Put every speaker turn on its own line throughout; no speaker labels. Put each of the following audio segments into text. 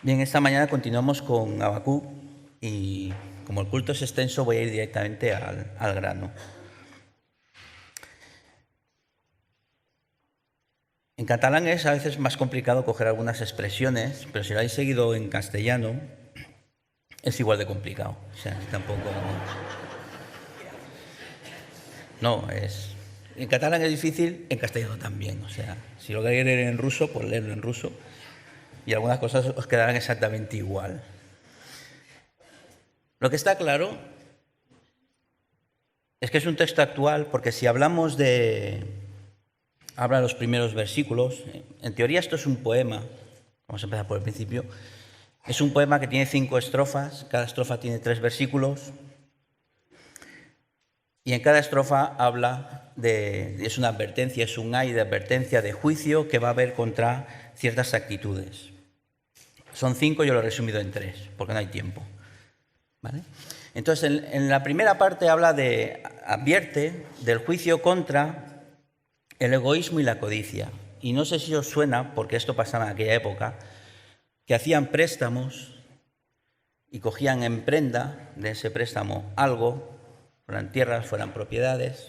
Bien, esta mañana continuamos con Habacuc y como el culto es extenso voy a ir directamente al grano. En catalán es a veces más complicado coger algunas expresiones, pero si lo habéis seguido en castellano es igual de complicado. O sea, tampoco... No, es... En catalán es difícil, en castellano también. O sea, si lo queréis leer en ruso, pues leerlo en ruso. Y algunas cosas os quedarán exactamente igual. Lo que está claro es que es un texto actual, porque si hablamos de... Habla los primeros versículos. En teoría esto es un poema. Vamos a empezar por el principio. Es un poema que tiene 5 estrofas. Cada estrofa tiene 3 versículos. Y en cada estrofa habla de... Es una advertencia, es un ay de advertencia, de juicio que va a haber contra ciertas actitudes. Son 5, yo lo he resumido en 3, porque no hay tiempo. ¿Vale? Entonces, en la primera parte advierte del juicio contra el egoísmo y la codicia. Y no sé si os suena, porque esto pasaba en aquella época, que hacían préstamos y cogían en prenda de ese préstamo algo, fueran tierras, fueran propiedades,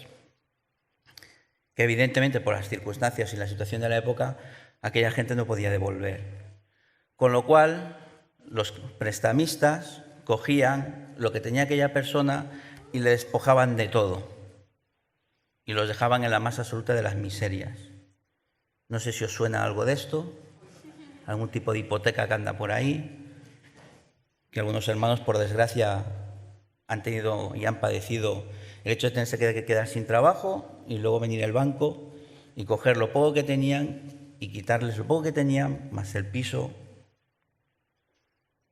que evidentemente por las circunstancias y la situación de la época, aquella gente no podía devolver. Con lo cual, los prestamistas cogían lo que tenía aquella persona y le despojaban de todo. Y los dejaban en la más absoluta de las miserias. No sé si os suena algo de esto, algún tipo de hipoteca que anda por ahí, que algunos hermanos, por desgracia, han tenido y han padecido el hecho de tenerse que quedar sin trabajo y luego venir al banco y coger lo poco que tenían y quitarles lo poco que tenían, más el piso.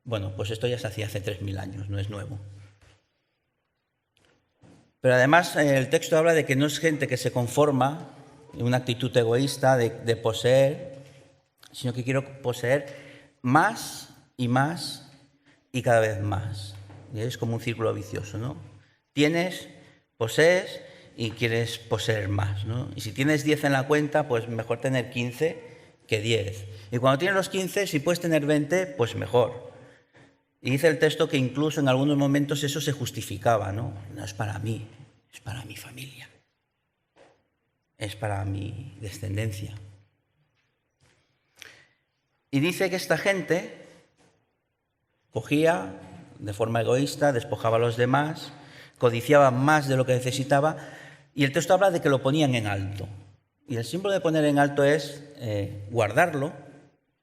Bueno, pues esto ya se hacía hace 3000 años, no es nuevo. Pero además el texto habla de que no es gente que se conforma en una actitud egoísta de poseer, sino que quiero poseer más y más y cada vez más. Y es como un círculo vicioso, ¿no? Tienes, posees y quieres poseer más, ¿no? Y si tienes 10 en la cuenta, pues mejor tener 15 que 10. Y cuando tienes los 15, si puedes tener 20, pues mejor. Y dice el texto que incluso en algunos momentos eso se justificaba, ¿no? No es para mí, es para mi familia, es para mi descendencia. Y dice que esta gente cogía de forma egoísta, despojaba a los demás, codiciaba más de lo que necesitaba, y el texto habla de que lo ponían en alto. Y el símbolo de poner en alto es guardarlo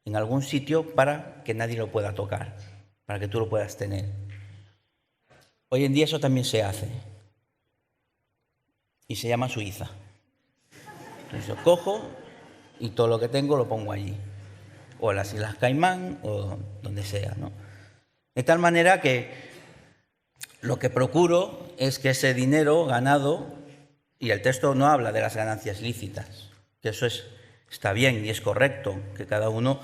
en algún sitio para que nadie lo pueda tocar, para que tú lo puedas tener. Hoy en día eso también se hace. Y se llama Suiza. Entonces yo cojo y todo lo que tengo lo pongo allí. O en las Islas Caimán o donde sea, ¿no? De tal manera que lo que procuro es que ese dinero ganado, y el texto no habla de las ganancias lícitas, que eso está bien y es correcto, que cada uno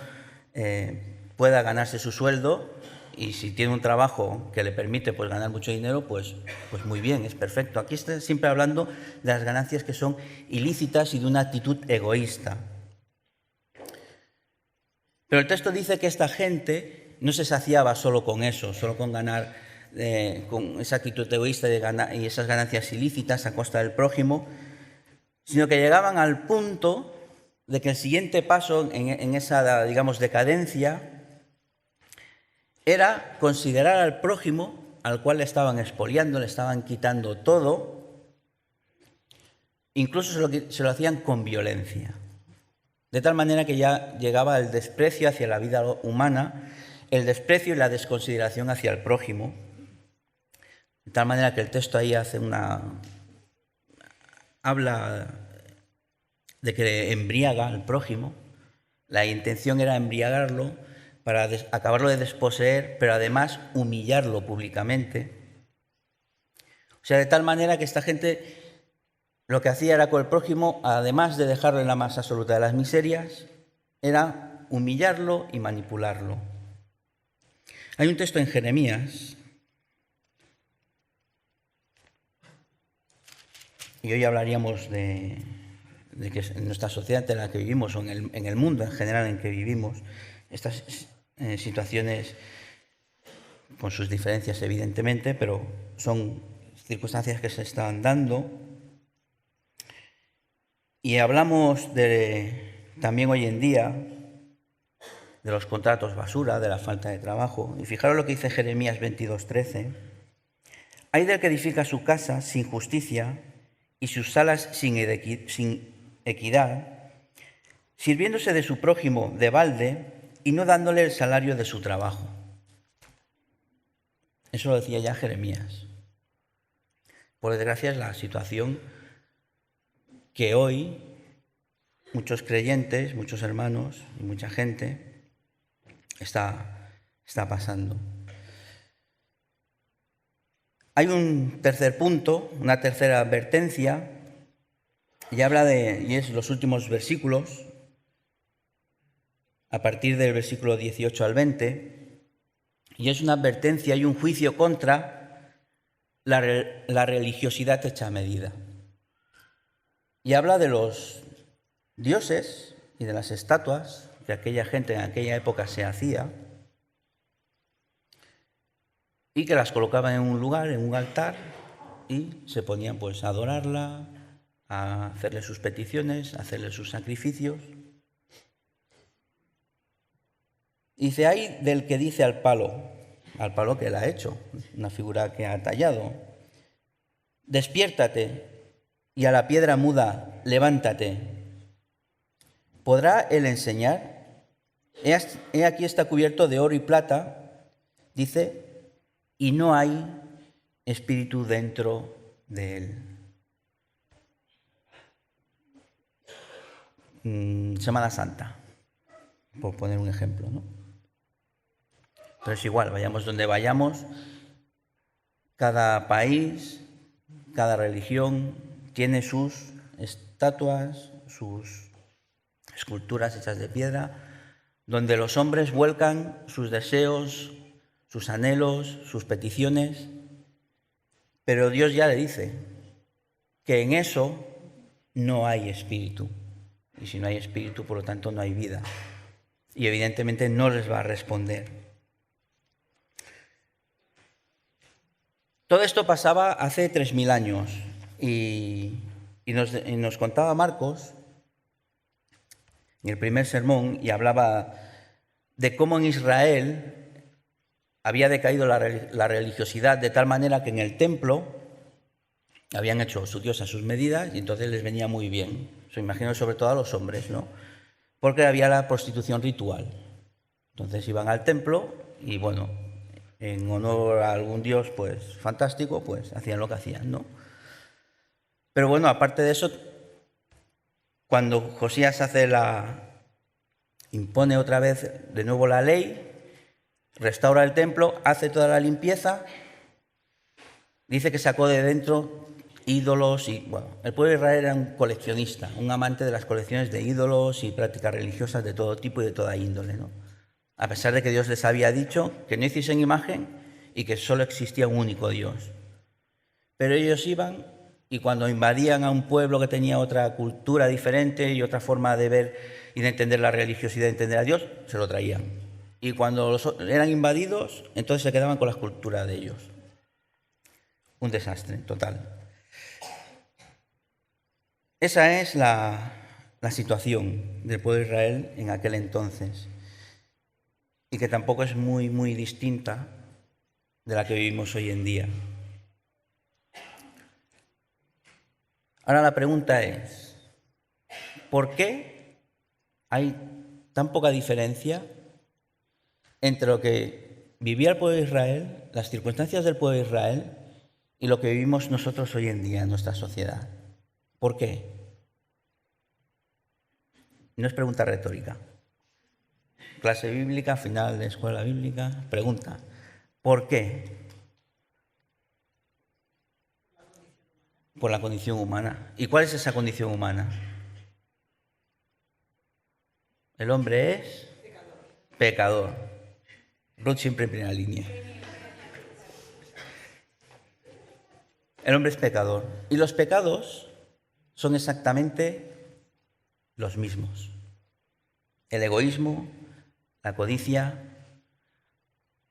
pueda ganarse su sueldo, y si tiene un trabajo que le permite pues ganar mucho dinero, pues muy bien, es perfecto. Aquí está siempre hablando de las ganancias que son ilícitas y de una actitud egoísta. Pero el texto dice que esta gente no se saciaba solo con eso, solo con ganar, con esa actitud egoísta y esas ganancias ilícitas a costa del prójimo, sino que llegaban al punto de que el siguiente paso en esa, digamos, decadencia era considerar al prójimo, al cual le estaban expoliando, le estaban quitando todo, incluso se lo hacían con violencia. De tal manera que ya llegaba el desprecio hacia la vida humana, el desprecio y la desconsideración hacia el prójimo. De tal manera que el texto ahí habla de que embriaga al prójimo. La intención era embriagarlo para acabarlo de desposeer, pero además humillarlo públicamente. O sea, de tal manera que esta gente lo que hacía era con el prójimo, además de dejarlo en la más absoluta de las miserias, era humillarlo y manipularlo. Hay un texto en Jeremías, y hoy hablaríamos de que en nuestra sociedad en la que vivimos, o en el mundo en general en que vivimos, situaciones con sus diferencias evidentemente, pero son circunstancias que se están dando. Y hablamos también hoy en día de los contratos basura, de la falta de trabajo. Y fijaros lo que dice Jeremías 22:13. Hay del que edifica su casa sin justicia y sus salas sin equidad, sirviéndose de su prójimo de balde y no dándole el salario de su trabajo. Eso lo decía ya Jeremías. Por desgracia es la situación que hoy muchos creyentes, muchos hermanos y mucha gente está pasando. Hay un tercer punto, una tercera advertencia, y es los últimos versículos, a partir del versículo 18 al 20, y es una advertencia y un juicio contra la religiosidad hecha a medida. Y habla de los dioses y de las estatuas que aquella gente en aquella época se hacía y que las colocaban en un lugar, en un altar, y se ponían pues a adorarla, a hacerle sus peticiones, a hacerle sus sacrificios. Y dice, hay del que dice al palo que él ha hecho, una figura que ha tallado: despiértate, y a la piedra muda, levántate. ¿Podrá él enseñar? He aquí está cubierto de oro y plata, dice, y no hay espíritu dentro de él. Semana Santa, por poner un ejemplo, ¿no? Pero es igual, vayamos donde vayamos, cada país, cada religión tiene sus estatuas, sus esculturas hechas de piedra, donde los hombres vuelcan sus deseos, sus anhelos, sus peticiones, pero Dios ya le dice que en eso no hay espíritu. Y si no hay espíritu, por lo tanto, no hay vida. Y evidentemente no les va a responder. Todo esto pasaba hace 3000 años y nos contaba Marcos en el primer sermón, y hablaba de cómo en Israel había decaído la religiosidad de tal manera que en el templo habían hecho su Dios a sus medidas y entonces les venía muy bien. Se imagino sobre todo a los hombres, ¿no? Porque había la prostitución ritual. Entonces iban al templo y, bueno, en honor a algún dios, pues fantástico, pues hacían lo que hacían, ¿no? Pero bueno, aparte de eso, cuando Josías impone otra vez de nuevo la ley, restaura el templo, hace toda la limpieza, dice que sacó de dentro ídolos y, bueno, el pueblo de Israel era un coleccionista, un amante de las colecciones de ídolos y prácticas religiosas de todo tipo y de toda índole, ¿no? A pesar de que Dios les había dicho que no hiciesen imagen y que solo existía un único Dios. Pero ellos iban y cuando invadían a un pueblo que tenía otra cultura diferente y otra forma de ver y de entender la religiosidad, de entender a Dios, se lo traían. Y cuando eran invadidos, entonces se quedaban con la cultura de ellos. Un desastre total. Esa es la situación del pueblo de Israel en aquel entonces, y que tampoco es muy, muy distinta de la que vivimos hoy en día. Ahora la pregunta es, ¿por qué hay tan poca diferencia entre lo que vivía el pueblo de Israel, las circunstancias del pueblo de Israel, y lo que vivimos nosotros hoy en día en nuestra sociedad? ¿Por qué? No es pregunta retórica. Clase bíblica, final de escuela bíblica, pregunta, ¿por qué? Por la condición humana. ¿Y cuál es esa condición humana? El hombre es pecador. Ruth siempre en primera línea. El hombre es pecador. Y los pecados son exactamente los mismos. El egoísmo, la codicia,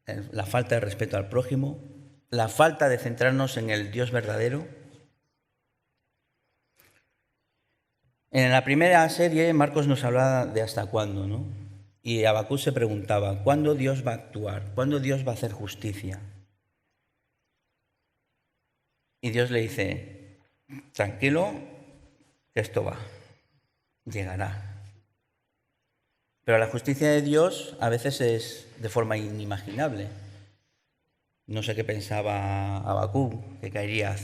la falta de respeto al prójimo, la falta de centrarnos en el Dios verdadero. En la primera serie, Marcos nos hablaba de hasta cuándo, ¿no? Y Habacuc se preguntaba, ¿cuándo Dios va a actuar? ¿Cuándo Dios va a hacer justicia? Y Dios le dice, tranquilo, que esto va, llegará. Pero la justicia de Dios a veces es de forma inimaginable. No sé qué pensaba Habacuc, que caería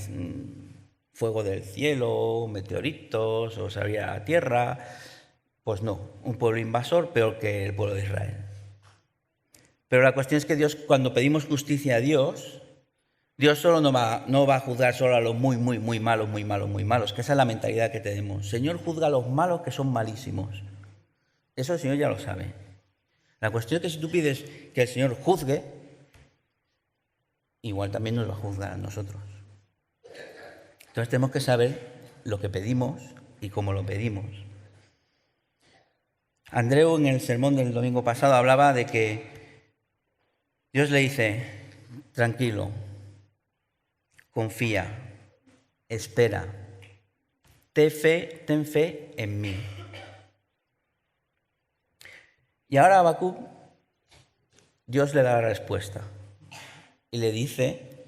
fuego del cielo, meteoritos, o saldría a la tierra. Pues no, un pueblo invasor peor que el pueblo de Israel. Pero la cuestión es que Dios, cuando pedimos justicia a Dios, Dios solo no va a juzgar solo a los muy malos, que esa es la mentalidad que tenemos. Señor juzga a los malos que son malísimos. Eso el Señor ya lo sabe. La cuestión es que si tú pides que el Señor juzgue, igual también nos va a juzgar a nosotros. Entonces tenemos que saber lo que pedimos y cómo lo pedimos. Andreu en el sermón del domingo pasado hablaba de que Dios le dice, tranquilo, confía, espera, ten fe en mí. Y ahora a Habacuc, Dios le da la respuesta y le dice,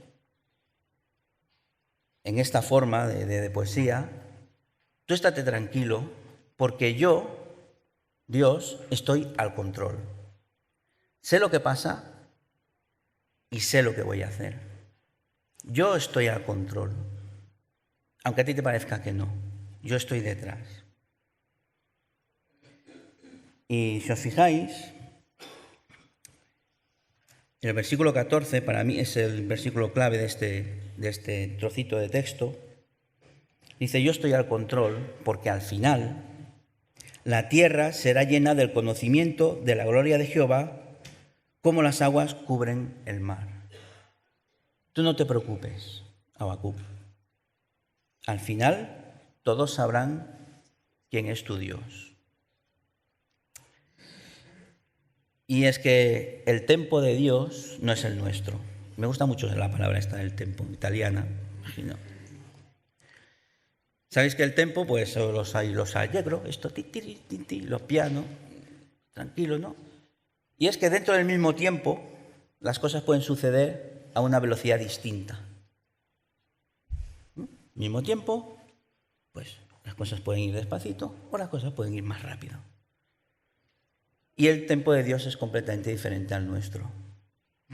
en esta forma de poesía, tú estate tranquilo porque yo, Dios, estoy al control. Sé lo que pasa y sé lo que voy a hacer. Yo estoy al control, aunque a ti te parezca que no. Yo estoy detrás. Y si os fijáis, el versículo 14 para mí es el versículo clave de este trocito de texto. Dice, yo estoy al control porque al final la tierra será llena del conocimiento de la gloria de Jehová, como las aguas cubren el mar. Tú no te preocupes, Habacuc. Al final todos sabrán quién es tu Dios. Y es que el tempo de Dios no es el nuestro. Me gusta mucho la palabra esta del tempo, italiana. Imagino. ¿Sabéis que el tempo, pues los allegro, esto, los pianos, tranquilo, ¿no? Y es que dentro del mismo tiempo las cosas pueden suceder a una velocidad distinta. Mismo tiempo, pues las cosas pueden ir despacito o las cosas pueden ir más rápido. Y el tempo de Dios es completamente diferente al nuestro.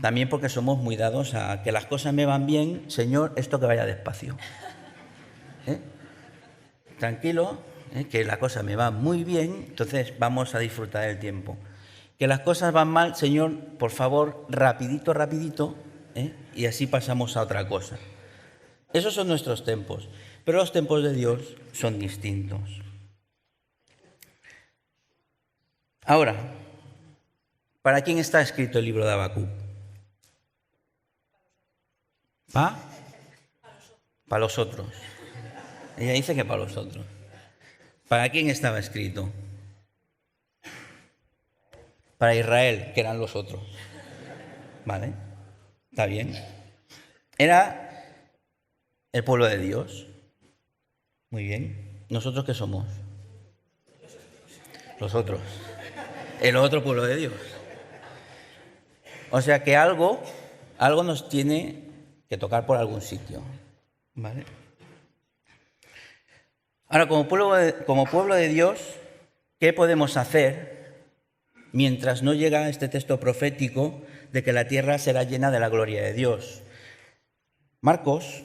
También porque somos muy dados a que las cosas me van bien, Señor, esto que vaya despacio. Tranquilo, que la cosa me va muy bien, entonces vamos a disfrutar del tiempo. Que las cosas van mal, Señor, por favor, rapidito, y así pasamos a otra cosa. Esos son nuestros tempos, pero los tempos de Dios son distintos. Ahora, ¿para quién está escrito el libro de Habacuc? Para los otros. Ella dice que para los otros. ¿Para quién estaba escrito? Para Israel, que eran los otros. ¿Vale? ¿Está bien? Era el pueblo de Dios. Muy bien. ¿Nosotros qué somos? Los otros. El otro pueblo de Dios. O sea que algo nos tiene que tocar por algún sitio. ¿Vale? Ahora, como pueblo de Dios, ¿qué podemos hacer mientras no llega este texto profético de que la tierra será llena de la gloria de Dios? Marcos,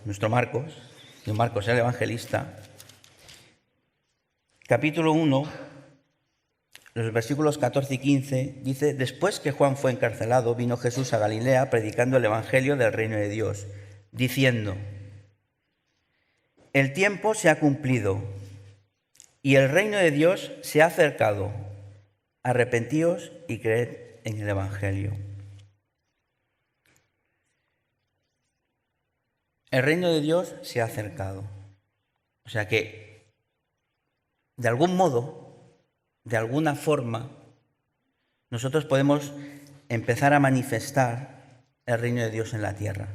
nuestro Marcos, el evangelista, capítulo 1, los versículos 14 y 15, dice, después que Juan fue encarcelado, vino Jesús a Galilea predicando el evangelio del reino de Dios, diciendo, el tiempo se ha cumplido y el reino de Dios se ha acercado. Arrepentíos y creed en el evangelio. El reino de Dios se ha acercado. O sea que, de algún modo, de alguna forma, nosotros podemos empezar a manifestar el reino de Dios en la tierra.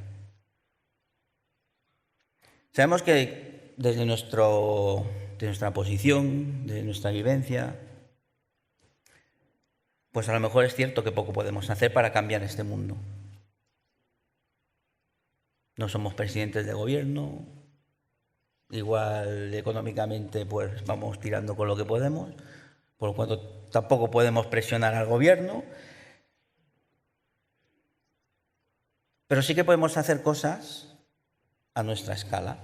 Sabemos que desde nuestra posición, de nuestra vivencia, pues a lo mejor es cierto que poco podemos hacer para cambiar este mundo. No somos presidentes de gobierno, igual económicamente pues vamos tirando con lo que podemos, por lo cual tampoco podemos presionar al gobierno, pero sí que podemos hacer cosas a nuestra escala,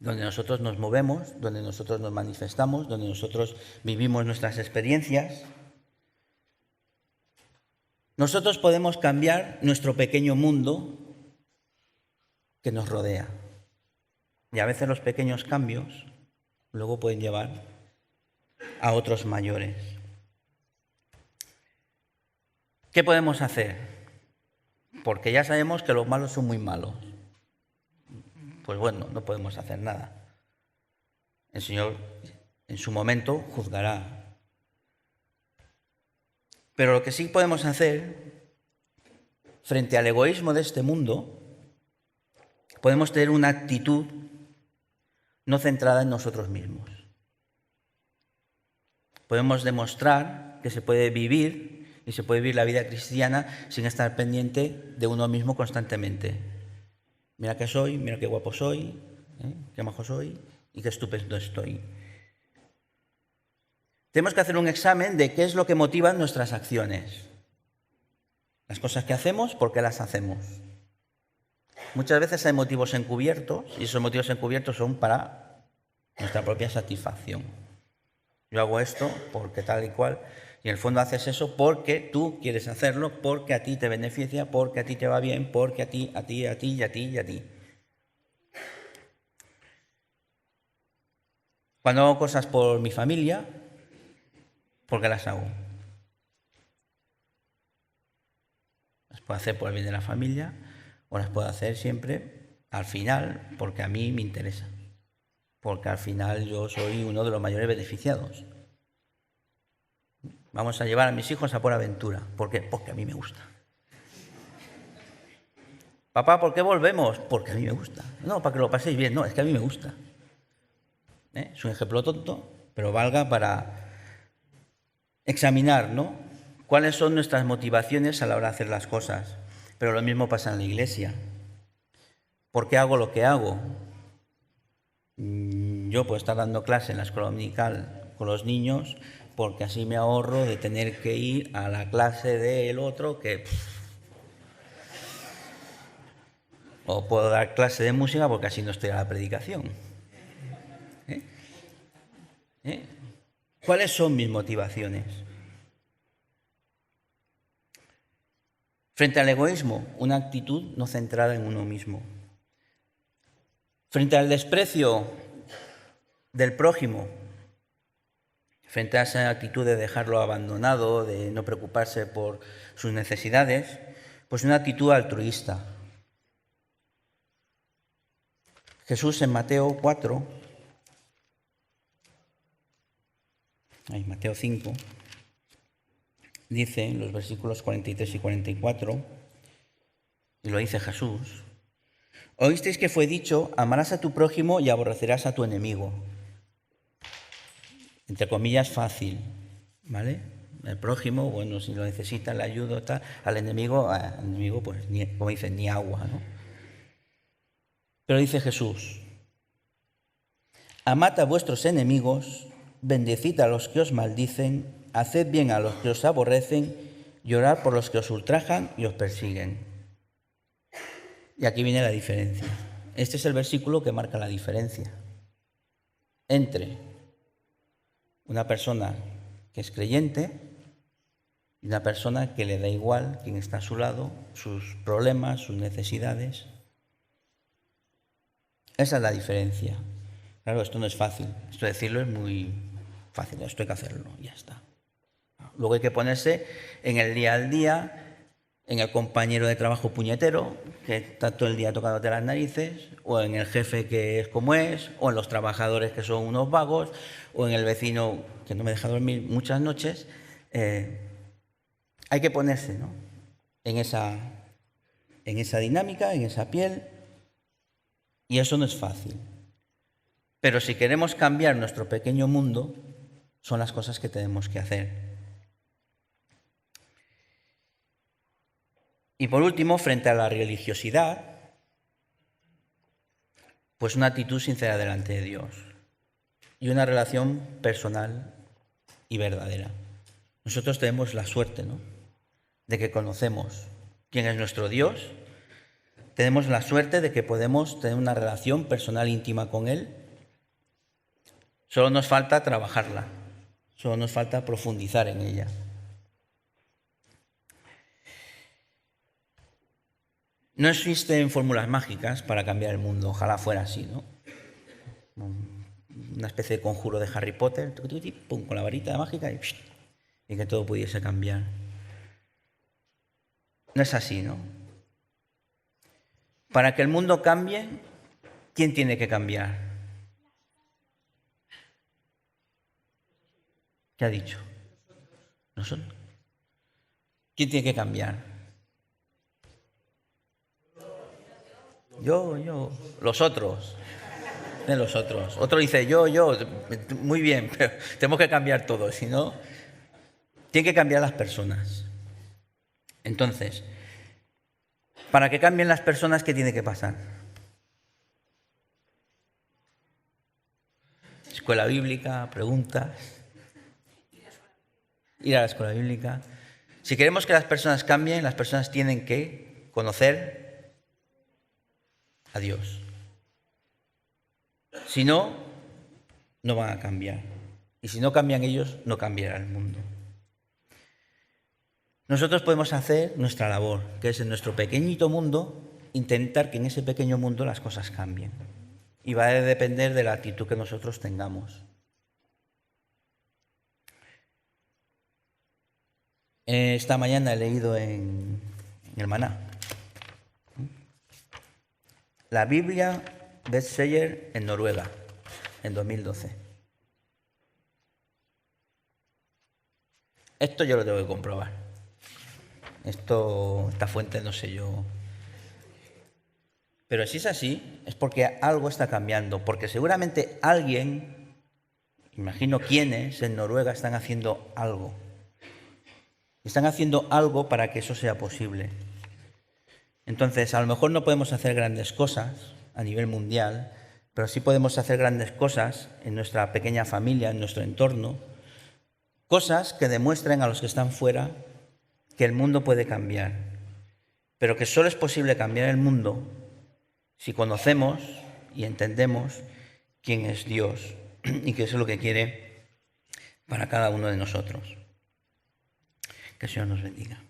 donde nosotros nos movemos, donde nosotros nos manifestamos, donde nosotros vivimos nuestras experiencias. Nosotros podemos cambiar nuestro pequeño mundo que nos rodea. Y a veces los pequeños cambios luego pueden llevar a otros mayores. ¿Qué podemos hacer? Porque ya sabemos que los malos son muy malos. Pues bueno, no podemos hacer nada. El Señor en su momento juzgará. Pero lo que sí podemos hacer, frente al egoísmo de este mundo, podemos tener una actitud no centrada en nosotros mismos. Podemos demostrar que se puede vivir y se puede vivir la vida cristiana sin estar pendiente de uno mismo constantemente. Mira qué soy, mira qué guapo soy, qué majo soy y qué estupendo estoy. Tenemos que hacer un examen de qué es lo que motiva nuestras acciones. Las cosas que hacemos, ¿por qué las hacemos? Muchas veces hay motivos encubiertos y esos motivos encubiertos son para nuestra propia satisfacción. Yo hago esto porque tal y cual, y en el fondo haces eso porque tú quieres hacerlo, porque a ti te beneficia, porque a ti te va bien, porque a ti. Cuando hago cosas por mi familia, ¿por qué las hago? Las puedo hacer por el bien de la familia o las puedo hacer siempre, al final, porque a mí me interesa. Porque al final yo soy uno de los mayores beneficiados. Vamos a llevar a mis hijos a por aventura. ¿Por qué? Porque a mí me gusta. Papá, ¿por qué volvemos? Porque a mí me gusta. No, para que lo paséis bien. No, es que a mí me gusta. Es un ejemplo tonto, pero valga para examinar, ¿no? ¿Cuáles son nuestras motivaciones a la hora de hacer las cosas? Pero lo mismo pasa en la iglesia. ¿Por qué hago lo que hago? Yo puedo estar dando clase en la escuela dominical con los niños porque así me ahorro de tener que ir a la clase del otro que... O puedo dar clase de música porque así no estoy a la predicación. ¿Cuáles son mis motivaciones? Frente al egoísmo, una actitud no centrada en uno mismo. Frente al desprecio del prójimo, frente a esa actitud de dejarlo abandonado, de no preocuparse por sus necesidades, pues una actitud altruista. Jesús en Mateo 5, dice en los versículos 43 y 44, y lo dice Jesús: oísteis que fue dicho, amarás a tu prójimo y aborrecerás a tu enemigo. Entre comillas, fácil, ¿vale? El prójimo, bueno, si lo necesita, le ayudo, tal. Al enemigo pues, como dicen, ni agua, ¿no? Pero dice Jesús: amad a vuestros enemigos, bendecid a los que os maldicen, haced bien a los que os aborrecen y orad por los que os ultrajan y os persiguen. Y aquí viene la diferencia. Este es el versículo que marca la diferencia entre una persona que es creyente y una persona que le da igual quién está a su lado, sus problemas, sus necesidades. Esa es la diferencia. Claro, esto no es fácil. Esto de decirlo es muy fácil. Esto hay que hacerlo, ya está. Luego hay que ponerse en el día al día, en el compañero de trabajo puñetero, que está todo el día tocándote las narices, o en el jefe que es como es, o en los trabajadores que son unos vagos, o en el vecino que no me deja dormir muchas noches. hay que ponerse, ¿no?, en esa dinámica, en esa piel, y eso no es fácil. Pero si queremos cambiar nuestro pequeño mundo, son las cosas que tenemos que hacer. Y por último, frente a la religiosidad, pues una actitud sincera delante de Dios y una relación personal y verdadera. Nosotros tenemos la suerte, ¿no?, de que conocemos quién es nuestro Dios, tenemos la suerte de que podemos tener una relación personal íntima con Él. Solo nos falta trabajarla, solo nos falta profundizar en ella. No existen fórmulas mágicas para cambiar el mundo, ojalá fuera así, ¿no? Una especie de conjuro de Harry Potter, pum, con la varita mágica y que todo pudiese cambiar. No es así, ¿no? Para que el mundo cambie, ¿quién tiene que cambiar? ¿Qué ha dicho? ¿Nosotros? ¿Quién tiene que cambiar? Yo. Los otros. De los otros. Otro dice yo. Muy bien, pero tenemos que cambiar todo, si no, tienen que cambiar las personas. Entonces, para que cambien las personas, ¿qué tiene que pasar? Escuela bíblica, preguntas. Ir a la escuela bíblica. Si queremos que las personas cambien, las personas tienen que conocer a Dios. Si no, no van a cambiar. Y si no cambian ellos, no cambiará el mundo. Nosotros podemos hacer nuestra labor, que es en nuestro pequeñito mundo, intentar que en ese pequeño mundo las cosas cambien. Y va a depender de la actitud que nosotros tengamos. Esta mañana he leído en el Maná la Biblia bestseller en Noruega, en 2012. Esto yo lo tengo que comprobar. Esta fuente no sé yo. Pero si es así, es porque algo está cambiando, porque seguramente alguien, imagino quiénes en Noruega están haciendo algo. Están haciendo algo para que eso sea posible. Entonces, a lo mejor no podemos hacer grandes cosas a nivel mundial, pero sí podemos hacer grandes cosas en nuestra pequeña familia, en nuestro entorno, cosas que demuestren a los que están fuera que el mundo puede cambiar, pero que solo es posible cambiar el mundo si conocemos y entendemos quién es Dios y qué es lo que quiere para cada uno de nosotros. Que el Señor nos bendiga.